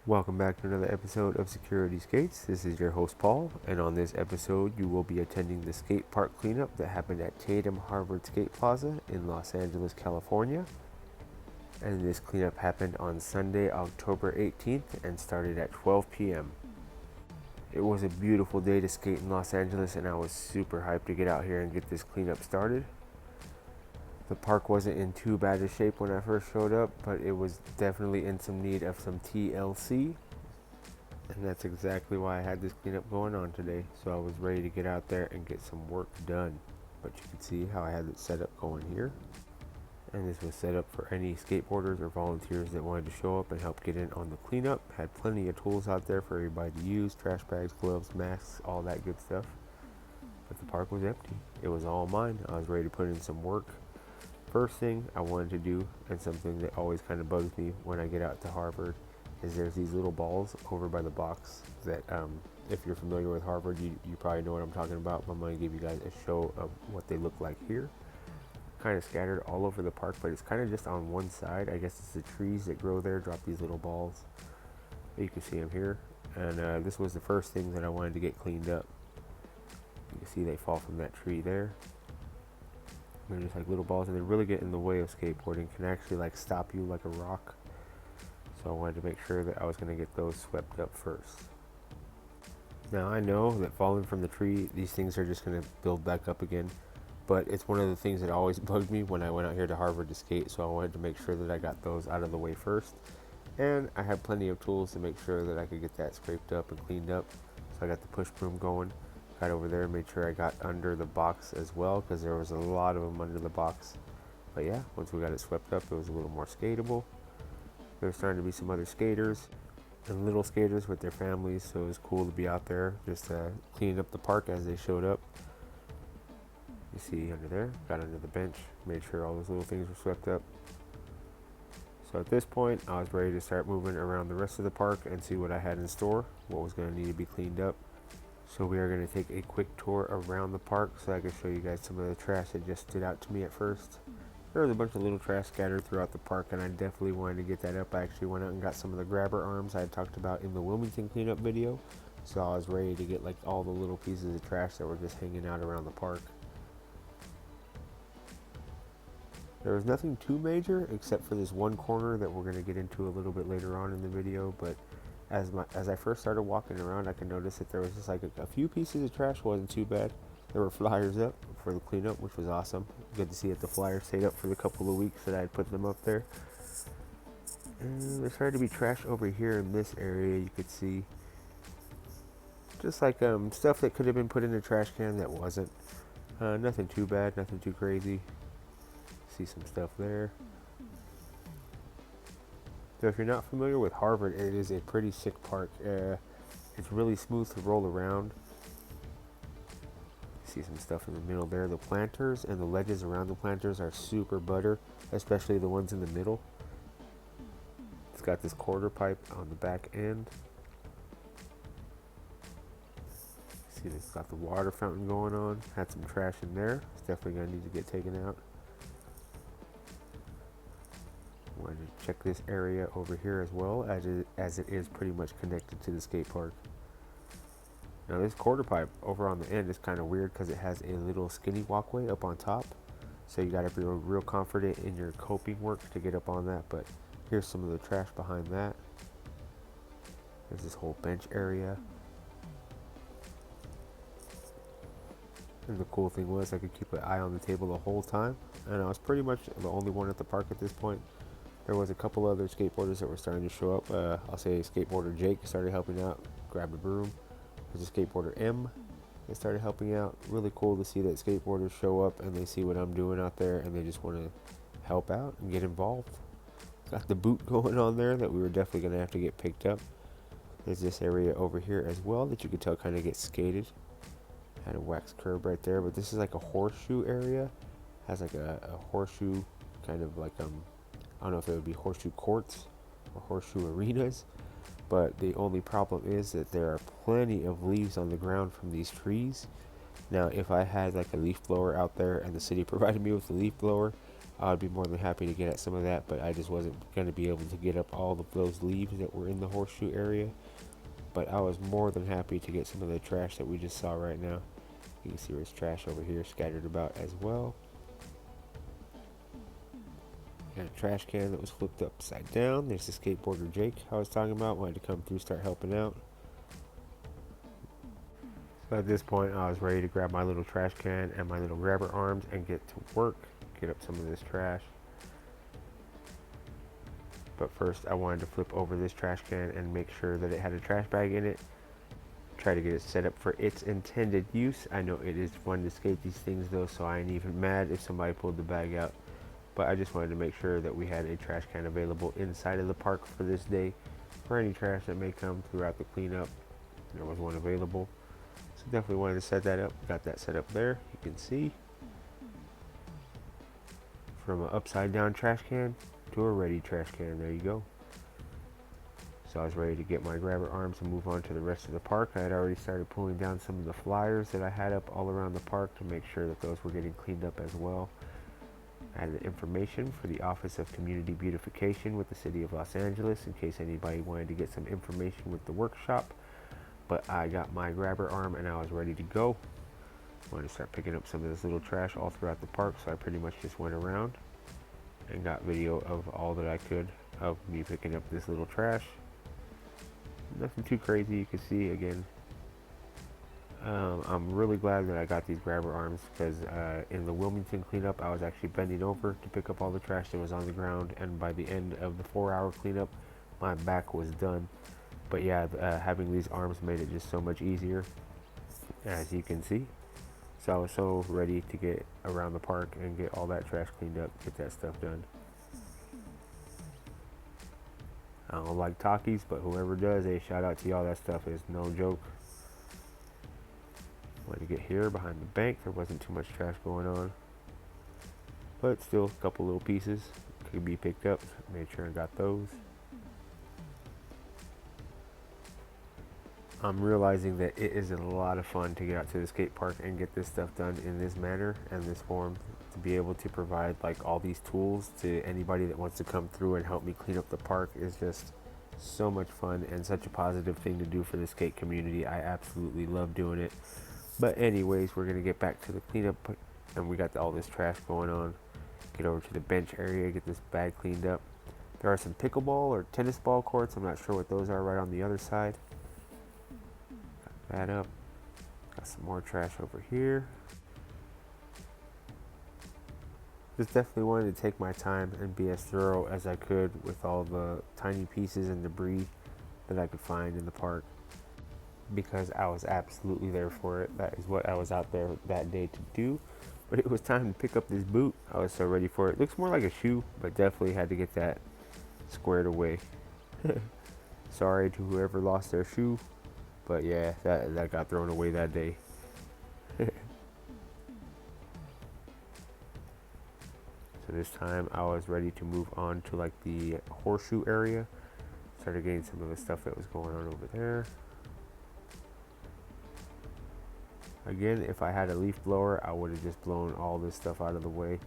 Welcome back to another episode of Security Skates. This is your host Paul, and on this episode, you will be attending the skate park cleanup that happened at Tatum Harvard Skate Plaza in Los Angeles, California. And this cleanup happened on Sunday, October 18th, and started at 12 p.m. It was a beautiful day to skate in Los Angeles, and I was super hyped to get out here and get this cleanup started. The park wasn't in too bad a shape when I first showed up, but it was definitely in some need of some TLC. And that's exactly why I had this cleanup going on today. So I was ready to get out there and get some work done. But you can see how I had it set up going here. And this was set up for any skateboarders or volunteers that wanted to show up and help get in on the cleanup. Had plenty of tools out there for everybody to use: trash bags, gloves, masks, all that good stuff. But the park was empty. It was all mine. I was ready to put in some work. First thing I wanted to do, and something that always kind of bugs me when I get out to Harvard, is there's these little balls over by the box that, if you're familiar with Harvard, you probably know what I'm talking about. But I'm going to give you guys a show of what they look like here. Kind of scattered all over the park, but it's kind of just on one side. I guess it's the trees that grow there drop these little balls. You can see them here. And this was the first thing that I wanted to get cleaned up. You can see they fall from that tree there. They're just like little balls, and they really get in the way of skateboarding. Can actually like stop you like a rock. So I wanted to make sure that I was going to get those swept up first. Now I know that falling from the tree, these things are just going to build back up again. But it's one of the things that always bugged me when I went out here to Harvard to skate. So I wanted to make sure that I got those out of the way first. And I had plenty of tools to make sure that I could get that scraped up and cleaned up. So I got the push broom going. Got over there and made sure I got under the box as well, because there was a lot of them under the box. But yeah, once we got it swept up, it was a little more skatable. There was starting to be some other skaters and little skaters with their families, so it was cool to be out there just cleaning up the park as they showed up. You see under there, got under the bench, made sure all those little things were swept up. So at this point, I was ready to start moving around the rest of the park and see what I had in store, what was going to need to be cleaned up. So we are going to take a quick tour around the park so I can show you guys some of the trash that just stood out to me at first. There was a bunch of little trash scattered throughout the park, and I definitely wanted to get that up. I actually went out and got some of the grabber arms I had talked about in the Wilmington cleanup video. So I was ready to get like all the little pieces of trash that were just hanging out around the park. There was nothing too major except for this one corner that we're going to get into a little bit later on in the video, but as I first started walking around, I could notice that there was just like a few pieces of trash. Wasn't too bad. There were flyers up for the cleanup, which was awesome. Good to see that the flyers stayed up for the couple of weeks that I had put them up there. And there started to be trash over here in this area. You could see just like stuff that could have been put in a trash can that wasn't. Nothing too bad, nothing too crazy. See some stuff there. So if you're not familiar with Harvard, it is a pretty sick park. It's really smooth to roll around. See some stuff in the middle there. The planters and the ledges around the planters are super butter, especially the ones in the middle. It's got this quarter pipe on the back end. See, it's got the water fountain going on. Had some trash in there. It's definitely going to need to get taken out. Wanted to check this area over here as well, as it is pretty much connected to the skate park. Now this quarter pipe over on the end is kind of weird because it has a little skinny walkway up on top, so you got to be real confident in your coping work to get up on that. But here's some of the trash behind that. There's this whole bench area, and the cool thing was I could keep an eye on the table the whole time, and I was pretty much the only one at the park at this point. There was a couple other skateboarders that were starting to show up. I'll say skateboarder Jake started helping out, grabbed a broom. There's a skateboarder M that started helping out. Really cool to see that skateboarders show up and they see what I'm doing out there and they just want to help out and get involved. Got the boot going on there that we were definitely going to have to get picked up. There's this area over here as well that you could tell kind of gets skated. Had a wax curb right there, but this is like a horseshoe area. Has like a horseshoe kind of like I don't know if it would be horseshoe courts or horseshoe arenas, but the only problem is that there are plenty of leaves on the ground from these trees. Now, if I had like a leaf blower out there and the city provided me with a leaf blower, I'd be more than happy to get at some of that, but I just wasn't going to be able to get up all of those leaves that were in the horseshoe area. But I was more than happy to get some of the trash that we just saw right now. You can see there's trash over here scattered about as well. And a trash can that was flipped upside down. There's the skateboarder Jake I was talking about, wanted to come through, start helping out. So at this point, I was ready to grab my little trash can and my little grabber arms and get to work, get up some of this trash. But first, I wanted to flip over this trash can and make sure that it had a trash bag in it. Try to get it set up for its intended use. I know it is fun to skate these things though, so I ain't even mad if somebody pulled the bag out. But I just wanted to make sure that we had a trash can available inside of the park for this day for any trash that may come throughout the cleanup. There was one available. So definitely wanted to set that up. Got that set up there. You can see from an upside down trash can to a ready trash can. There you go. So I was ready to get my grabber arms and move on to the rest of the park. I had already started pulling down some of the flyers that I had up all around the park to make sure that those were getting cleaned up as well. I had the information for the Office of Community Beautification with the City of Los Angeles in case anybody wanted to get some information with the workshop. But I got my grabber arm and I was ready to go. I wanted to start picking up some of this little trash all throughout the park, so I pretty much just went around and got video of all that I could of me picking up this little trash. Nothing too crazy. You can see again. I'm really glad that I got these grabber arms because in the Wilmington cleanup I was actually bending over to pick up all the trash that was on the ground, and by the end of the 4-hour cleanup my back was done. But yeah, having these arms made it just so much easier, as you can see. So I was so ready to get around the park and get all that trash cleaned up, get that stuff done. I don't like talkies, but whoever does, a shout out to y'all. That stuff is no joke. When to get here behind the bank, there wasn't too much trash going on, but still a couple little pieces could be picked up. Made sure I got those. I'm realizing that it is a lot of fun to get out to the skate park and get this stuff done in this manner and this form, to be able to provide like all these tools to anybody that wants to come through and help me clean up the park is just so much fun and such a positive thing to do for the skate community. I absolutely love doing it. But anyways, we're gonna get back to the cleanup, and we got all this trash going on. Get over to the bench area, get this bag cleaned up. There are some pickleball or tennis ball courts. I'm not sure what those are right on the other side. Got that up. Got some more trash over here. Just definitely wanted to take my time and be as thorough as I could with all the tiny pieces and debris that I could find in the park, because I was absolutely there for it. That is what I was out there that day to do. But it was time to pick up this boot. I was so ready for it. Looks more like a shoe, but definitely had to get that squared away. Sorry to whoever lost their shoe, but yeah, that got thrown away that day. So this time I was ready to move on to like the horseshoe area. Started getting some of the stuff that was going on over there. Again, if I had a leaf blower, I would have just blown all this stuff out of the way.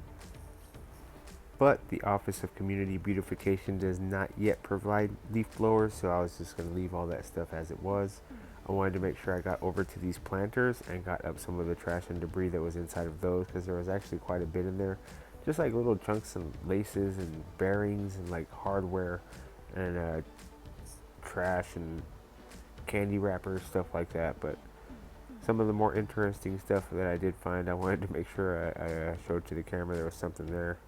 But the Office of Community Beautification does not yet provide leaf blowers, so I was just going to leave all that stuff as it was. I wanted to make sure I got over to these planters and got up some of the trash and debris that was inside of those, because there was actually quite a bit in there. Just like little chunks and laces and bearings and like hardware and trash and candy wrappers, stuff like that. But some of the more interesting stuff that I did find, I wanted to make sure I showed to the camera. There was something there.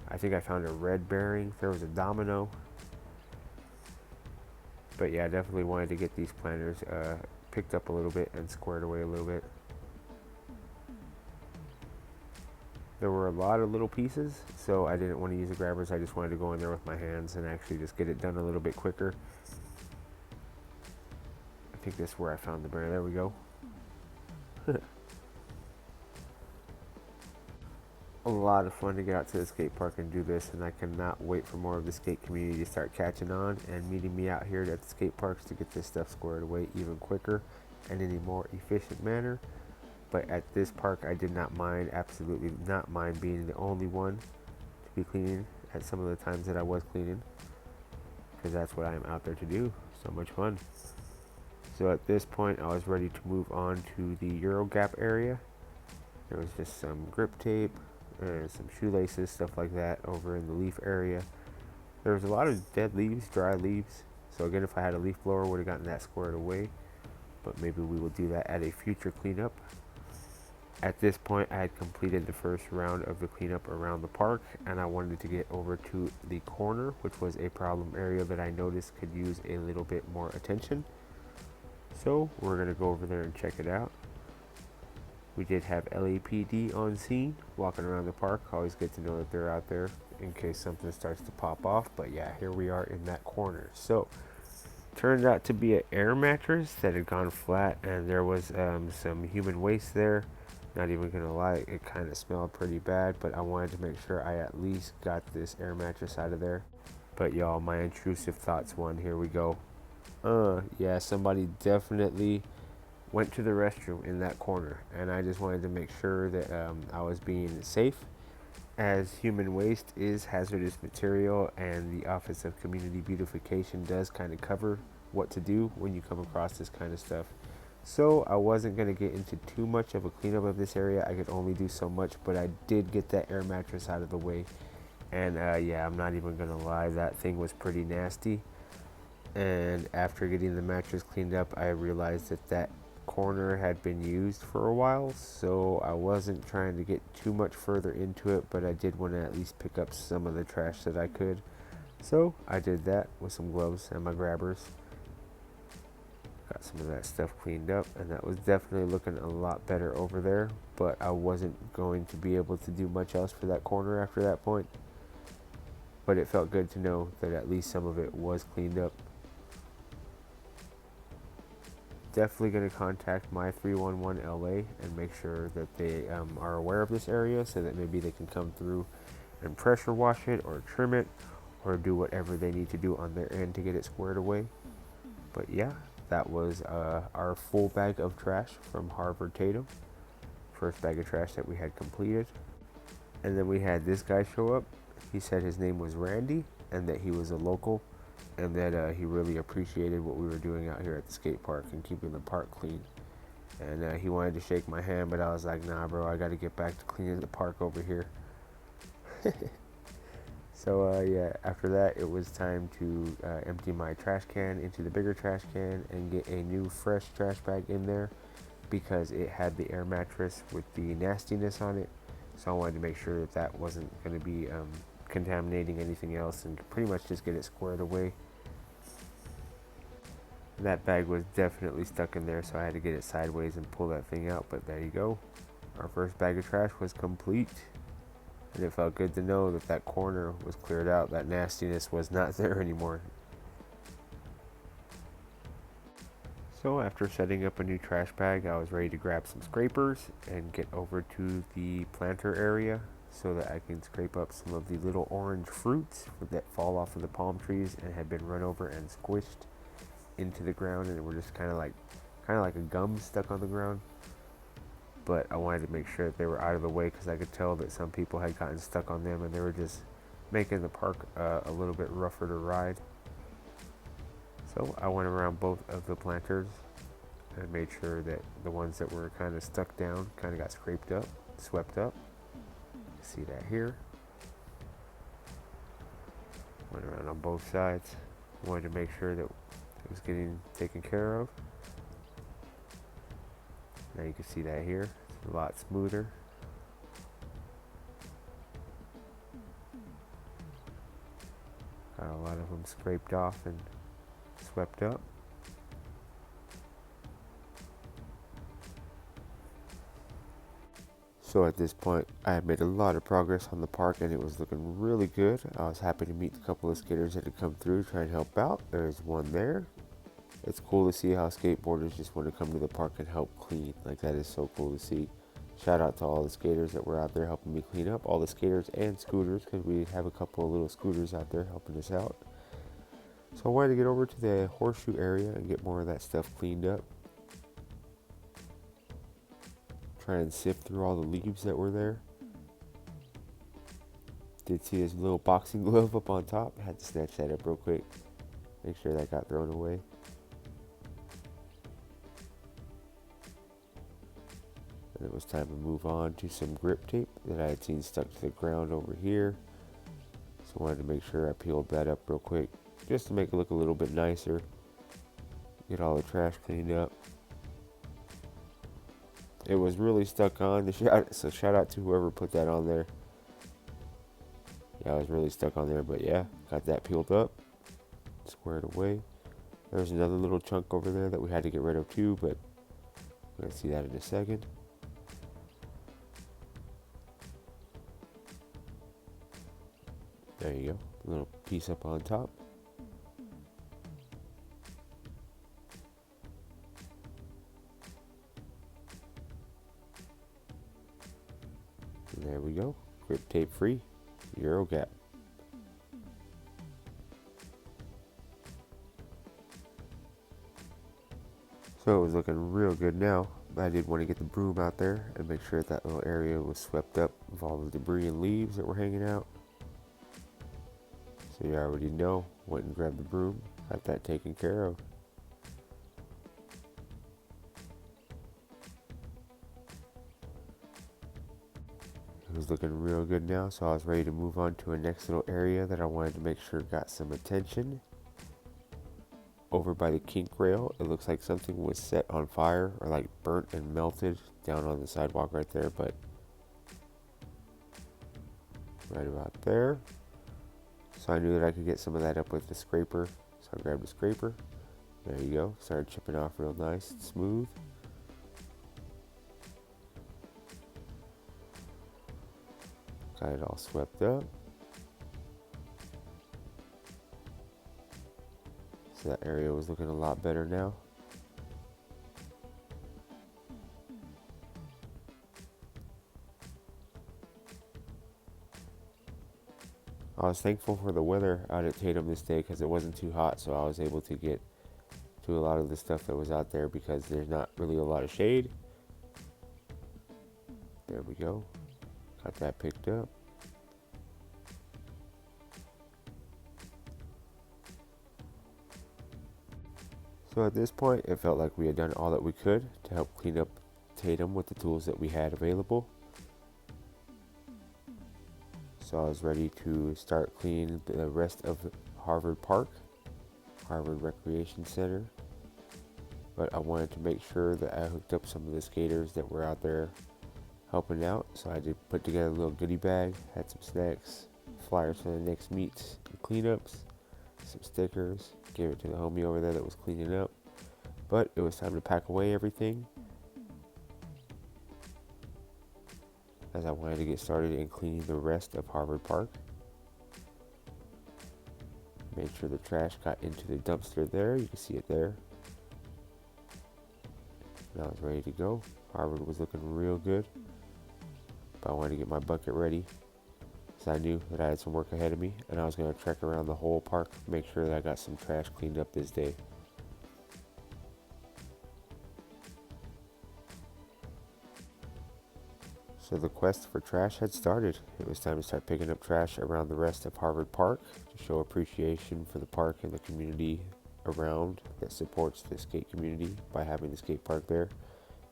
I think I found a red bearing. There was a domino. But yeah, I definitely wanted to get these planters picked up a little bit and squared away a little bit. There were a lot of little pieces, so I didn't want to use the grabbers. I just wanted to go in there with my hands and actually just get it done a little bit quicker. I think this is where I found the bear. There we go. A lot of fun to get out to the skate park and do this, and I cannot wait for more of the skate community to start catching on and meeting me out here at the skate parks to get this stuff squared away even quicker and in a more efficient manner. But at this park, I did not mind, absolutely not mind being the only one to be cleaning at some of the times that I was cleaning, because that's what I am out there to do. So much fun. So at this point, I was ready to move on to the Euro gap area. There was just some grip tape and some shoelaces, stuff like that, over in the leaf area. There was a lot of dead leaves, dry leaves. So again, if I had a leaf blower, would have gotten that squared away. But maybe we will do that at a future cleanup. At this point, I had completed the first round of the cleanup around the park, and I wanted to get over to the corner, which was a problem area that I noticed could use a little bit more attention. So we're going to go over there and check it out. We did have LAPD on scene walking around the park. Always good to know that they're out there in case something starts to pop off. But yeah, here we are in that corner. So turned out to be an air mattress that had gone flat, and there was some human waste there. Not even gonna lie, it kind of smelled pretty bad, but I wanted to make sure I at least got this air mattress out of there. But y'all, my intrusive thoughts one. Here we go. Yeah, somebody definitely went to the restroom in that corner, and I just wanted to make sure that I was being safe, as human waste is hazardous material, and the Office of Community Beautification does kind of cover what to do when you come across this kind of stuff. So I wasn't going to get into too much of a cleanup of this area. I could only do so much, but I did get that air mattress out of the way. And yeah, I'm not even going to lie, that thing was pretty nasty. And after getting the mattress cleaned up, I realized that that corner had been used for a while, so I wasn't trying to get too much further into it, but I did want to at least pick up some of the trash that I could. So I did that with some gloves and my grabbers. Got some of that stuff cleaned up, and that was definitely looking a lot better over there, but I wasn't going to be able to do much else for that corner after that point. But it felt good to know that at least some of it was cleaned up. Definitely going to contact my 311 LA and make sure that they are aware of this area, so that maybe they can come through and pressure wash it or trim it or do whatever they need to do on their end to get it squared away. But yeah, that was our full bag of trash from Harvard Tatum. First bag of trash that we had completed. And then we had this guy show up. He said his name was Randy and that he was a local, and that he really appreciated what we were doing out here at the skate park and keeping the park clean. And he wanted to shake my hand, but I was like, nah, bro, I got to get back to cleaning the park over here. So yeah, after that, it was time to empty my trash can into the bigger trash can and get a new fresh trash bag in there, because it had the air mattress with the nastiness on it. So I wanted to make sure that that wasn't going to be contaminating anything else, and pretty much just get it squared away. That bag was definitely stuck in there, so I had to get it sideways and pull that thing out. But there you go. Our first bag of trash was complete. And it felt good to know that that corner was cleared out. That nastiness was not there anymore. So after setting up a new trash bag, I was ready to grab some scrapers and get over to the planter area so that I can scrape up some of the little orange fruits that fall off of the palm trees and had been run over and squished into the ground, and were just kind of like a gum stuck on the ground. But I wanted to make sure that they were out of the way, because I could tell that some people had gotten stuck on them and they were just making the park a little bit rougher to ride. So I went around both of the planters and made sure that the ones that were kind of stuck down kind of got scraped up, swept up. See that here. Went around on both sides. Wanted to make sure that it was getting taken care of. Now you can see that here. It's a lot smoother. Got a lot of them scraped off and swept up. So at this point, I had made a lot of progress on the park, and it was looking really good. I was happy to meet a couple of skaters that had come through, try and help out. There's one there. It's cool to see how skateboarders just want to come to the park and help clean. Like, that is so cool to see. Shout out to all the skaters that were out there helping me clean up. All the skaters and scooters, because we have a couple of little scooters out there helping us out. So I wanted to get over to the horseshoe area and get more of that stuff cleaned up. Try and sift through all the leaves that were there. Did see this little boxing glove up on top. Had to snatch that up real quick. Make sure that got thrown away. And it was time to move on to some grip tape that I had seen stuck to the ground over here. So I wanted to make sure I peeled that up real quick, just to make it look a little bit nicer. Get all the trash cleaned up. It was really stuck on the shot, so shout out to whoever put that on there. Yeah, I was really stuck on there, but yeah, got that peeled up, squared away. There's another little chunk over there that we had to get rid of too, but we're gonna see that in a second. There you go, a little piece up on top. And there we go, grip tape free, Euro gap. So it was looking real good now. I did want to get the broom out there and make sure that little area was swept up of all the debris and leaves that were hanging out. So you already know, went and grabbed the broom, got that taken care of. It was looking real good now, so I was ready to move on to a next little area that I wanted to make sure got some attention. Over by the kink rail, it looks like something was set on fire or like burnt and melted down on the sidewalk right there, but right about there. So I knew that I could get some of that up with the scraper, so I grabbed a scraper. There you go, started chipping off real nice and smooth. Got it all swept up. So that area was looking a lot better now. I was thankful for the weather out at Tatum this day because it wasn't too hot, so I was able to get to a lot of the stuff that was out there because there's not really a lot of shade. There we go. Got that picked up. So at this point, it felt like we had done all that we could to help clean up Tatum with the tools that we had available. So I was ready to start cleaning the rest of Harvard Park, Harvard Recreation Center. But I wanted to make sure that I hooked up some of the skaters that were out there helping out. So I did put together a little goodie bag, had some snacks, flyers for the next meets and cleanups, some stickers, gave it to the homie over there that was cleaning up. But it was time to pack away everything, as I wanted to get started in cleaning the rest of Harvard Park. Made sure the trash got into the dumpster there. You can see it there. And I was ready to go. Harvard was looking real good. But I wanted to get my bucket ready, so I knew that I had some work ahead of me, and I was going to trek around the whole park, make sure that I got some trash cleaned up this day. So the quest for trash had started. It was time to start picking up trash around the rest of Harvard Park to show appreciation for the park and the community around that supports the skate community by having the skate park there.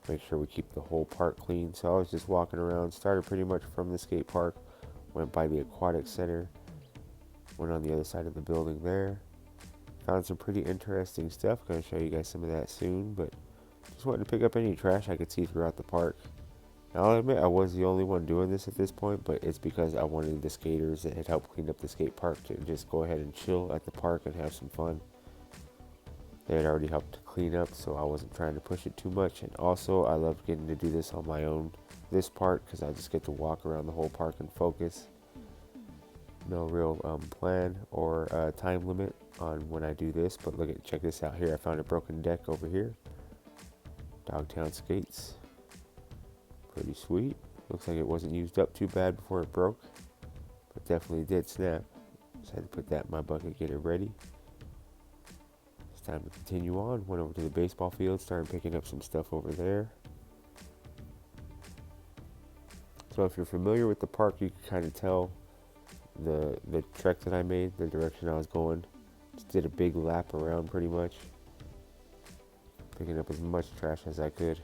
Make sure we keep the whole park clean. So I was just walking around, started pretty much from the skate park, went by the aquatic center, went on the other side of the building there. Found some pretty interesting stuff. Gonna show you guys some of that soon, but just wanted to pick up any trash I could see throughout the park. Now, I'll admit I was the only one doing this at this point, but it's because I wanted the skaters that had helped clean up the skate park to just go ahead and chill at the park and have some fun. They had already helped to clean up, so I wasn't trying to push it too much. And also, I loved getting to do this on my own, this part, because I just get to walk around the whole park and focus. No real plan or time limit on when I do this, but check this out here. I found a broken deck over here. Dogtown skates. Pretty sweet. Looks like it wasn't used up too bad before it broke, but definitely did snap. Just had to put that in my bucket, get it ready. It's time to continue on. Went over to the baseball field, started picking up some stuff over there. So if you're familiar with the park, you can kind of tell the trek that I made, the direction I was going. Just did a big lap around pretty much, picking up as much trash as I could.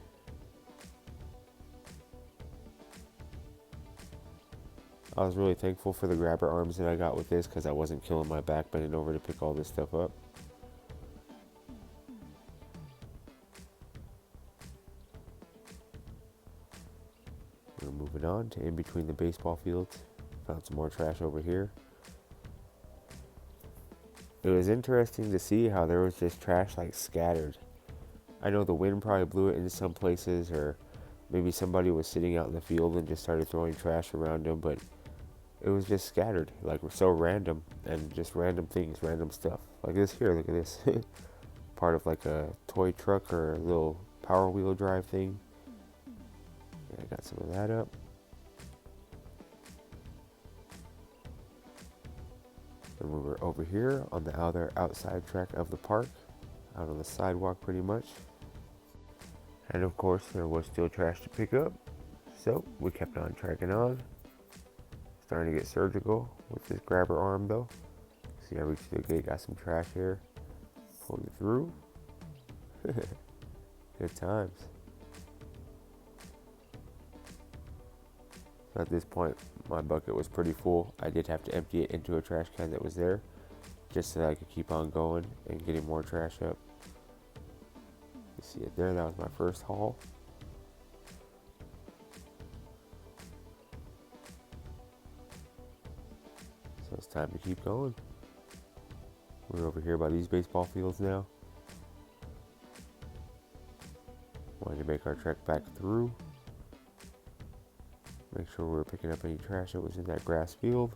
I was really thankful for the grabber arms that I got with this because I wasn't killing my back bending over to pick all this stuff up. We're moving on to in between the baseball fields. Found some more trash over here. It was interesting to see how there was just trash like scattered. I know the wind probably blew it into some places, or maybe somebody was sitting out in the field and just started throwing trash around them, but it was just scattered, like so random, and just random things, random stuff. Like this here, look at this. Part of like a toy truck or a little power wheel drive thing. Yeah, I got some of that up. And we were over here on the other outside track of the park, out on the sidewalk pretty much. And of course, there was still trash to pick up, so we kept on trekking on. Starting to get surgical with this grabber arm though. See, I reached the gate, got some trash here, pulled it through. Good times. So at this point, my bucket was pretty full. I did have to empty it into a trash can that was there, just so that I could keep on going and getting more trash up. You see it there, that was my first haul. So it's time to keep going. We're over here by these baseball fields now. Wanted to make our trek back through. Make sure we were picking up any trash that was in that grass field.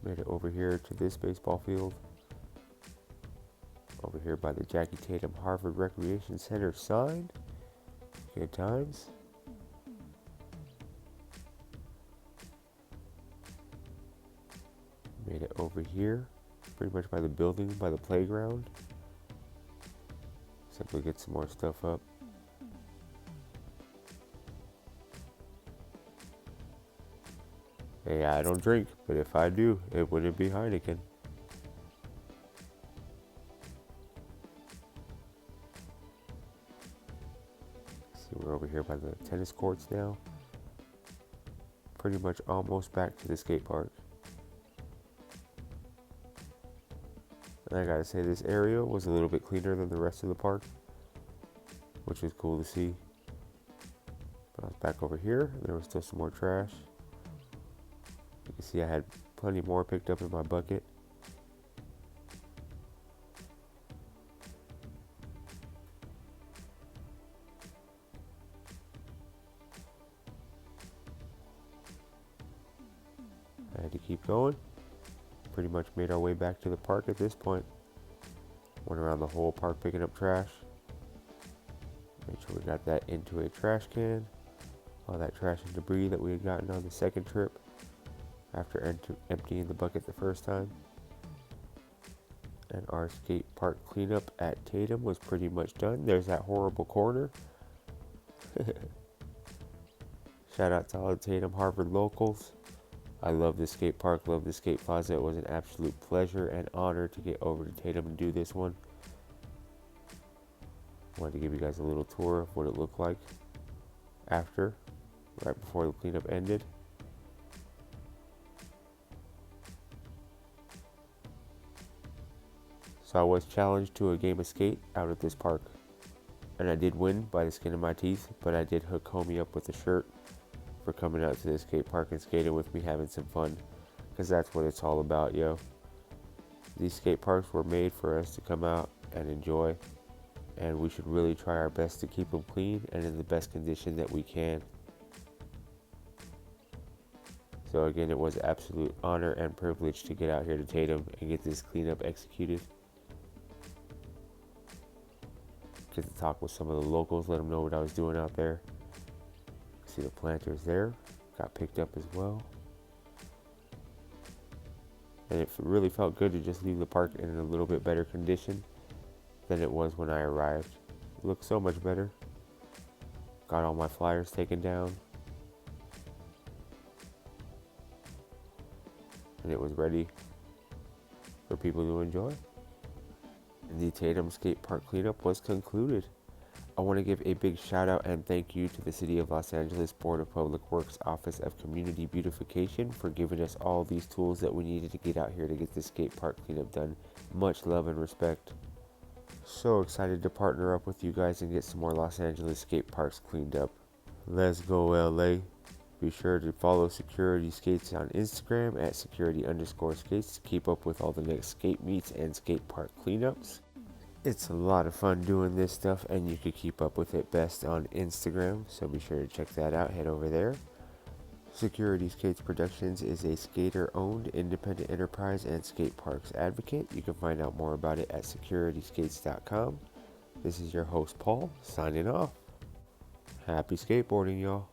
Made it over here to this baseball field. Over here by the Jackie Tatum Harvard Recreation Center sign. Good times. Made it over here, pretty much by the building, by the playground. Simply get some more stuff up. Hey, I don't drink, but if I do, it wouldn't be Heineken. See, we're over here by the tennis courts now. Pretty much almost back to the skate park. And I gotta say, this area was a little bit cleaner than the rest of the park, which was cool to see. But I was back over here, and there was still some more trash. You can see I had plenty more picked up in my bucket. I had to keep going. Pretty much made our way back to the park at this point. Went around the whole park picking up trash. Made sure we got that into a trash can. All that trash and debris that we had gotten on the second trip after emptying the bucket the first time. And our skate park cleanup at Tatum was pretty much done. There's that horrible corner. Shout out to all the Tatum Harvard locals. I love the skate park, love the skate plaza. It was an absolute pleasure and honor to get over to Tatum and do this one. Wanted to give you guys a little tour of what it looked like after, right before the cleanup ended. So I was challenged to a game of skate out at this park, and I did win by the skin of my teeth, but I did hook homie up with a shirt for coming out to the skate park and skating with me, having some fun, because that's what it's all about, yo. These skate parks were made for us to come out and enjoy, and we should really try our best to keep them clean and in the best condition that we can. So again, it was absolute honor and privilege to get out here to Tatum and get this cleanup executed. Get to talk with some of the locals, let them know what I was doing out there. See the planters there, got picked up as well. And it really felt good to just leave the park in a little bit better condition than it was when I arrived. It looked so much better. Got all my flyers taken down. and it was ready for people to enjoy. And the Tatum skate park cleanup was concluded. I want to give a big shout out and thank you to the City of Los Angeles Board of Public Works Office of Community Beautification for giving us all these tools that we needed to get out here to get this skate park cleanup done. Much love and respect. So excited to partner up with you guys and get some more Los Angeles skate parks cleaned up. Let's go LA. Be sure to follow Security Skates on Instagram at security_skates to keep up with all the next skate meets and skate park cleanups. It's a lot of fun doing this stuff, and you can keep up with it best on Instagram, so be sure to check that out. Head over there. Security Skates Productions is a skater-owned independent enterprise and skate parks advocate. You can find out more about it at securityskates.com. This is your host, Paul, signing off. Happy skateboarding, y'all.